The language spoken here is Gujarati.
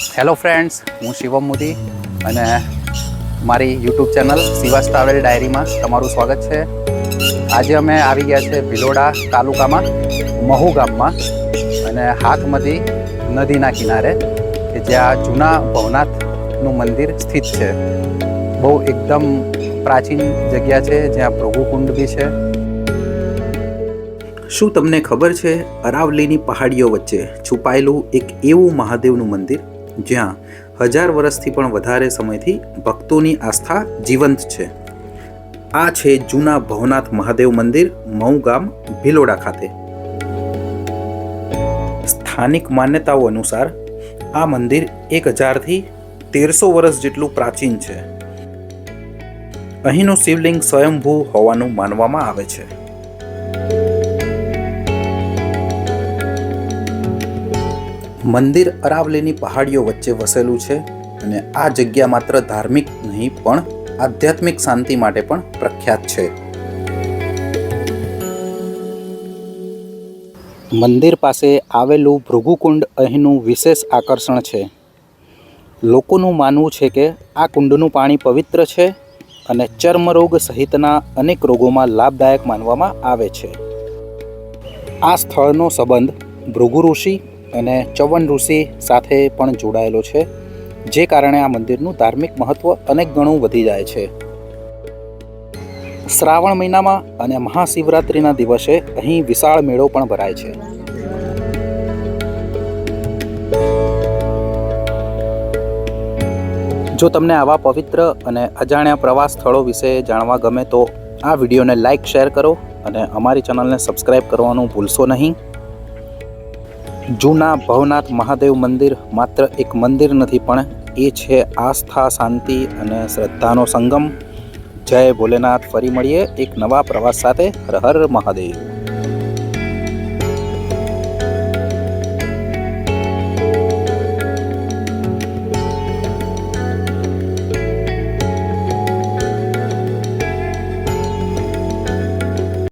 હેલો ફ્રેન્ડ્સ, હું શિવમ મોદી અને મારી યુટ્યુબ ચેનલ શિવાસ ટ્રાવેલ ડાયરીમાં તમારું સ્વાગત છે. આજે અમે આવી ગયા છે ભિલોડા તાલુકામાં મહુ ગામમાં અને હાથમતી નદીના કિનારે કે જ્યાં જૂના ભવનાથનું મંદિર સ્થિત છે. બહુ એકદમ પ્રાચીન જગ્યા છે જ્યાં ભૃગુકુંડ બી છે. શું તમને ખબર છે અરાવલીની પહાડીઓ વચ્ચે છુપાયેલું એક એવું મહાદેવનું મંદિર જ્યાં 1000 વર્ષથી પણ વધારે સમયથી ભક્તોની આસ્થા જીવંત છે? આ છે જૂના ભવનાથ મહાદેવ મંદિર, મહુ ગામ ભિલોડા ખાતે. સ્થાનિક માન્યતાઓ અનુસાર આ મંદિર 1000 થી 1300 વર્ષ જેટલું પ્રાચીન છે. અહીંનું શિવલિંગ સ્વયંભૂ હોવાનું માનવામાં આવે છે. મંદિર અરાવલીની પહાડીઓ વચ્ચે વસેલું છે અને આ જગ્યા માત્ર ધાર્મિક નહીં પણ આધ્યાત્મિક શાંતિ માટે પણ પ્રખ્યાત છે. મંદિર પાસે આવેલું ભૃગુકુંડ અહીંનું વિશેષ આકર્ષણ છે. લોકોનું માનવું છે કે આ કુંડનું પાણી પવિત્ર છે અને ચર્મરોગ સહિતના અનેક રોગોમાં લાભદાયક માનવામાં આવે છે. આ સ્થળનો સંબંધ ભૃગુ ઋષિ અને ચવન ઋષિ સાથે પણ જોડાયેલો છે, જે કારણે આ મંદિરનું ધાર્મિક મહત્વ અનેક ગણું વધી જાય છે. શ્રાવણ મહિનામાં અને મહાશિવરાત્રિના દિવસે અહીં વિશાળ મેળો પણ ભરાય છે. જો તમને આવા પવિત્ર અને અજાણ્યા પ્રવાસ સ્થળો વિશે જાણવા ગમે તો આ વિડીયોને લાઈક, શેર કરો અને અમારી ચેનલને સબસ્ક્રાઈબ કરવાનું ભૂલશો નહીં. જૂના ભવનાથ મહાદેવ મંદિર માત્ર એક મંદિર નથી, પણ એ છે આસ્થા, શાંતિ અને શ્રદ્ધાનો સંગમ. જય ભોલેનાથ. ફરી મળીએ એક નવા પ્રવાસ સાથે. હર હર મહાદેવ.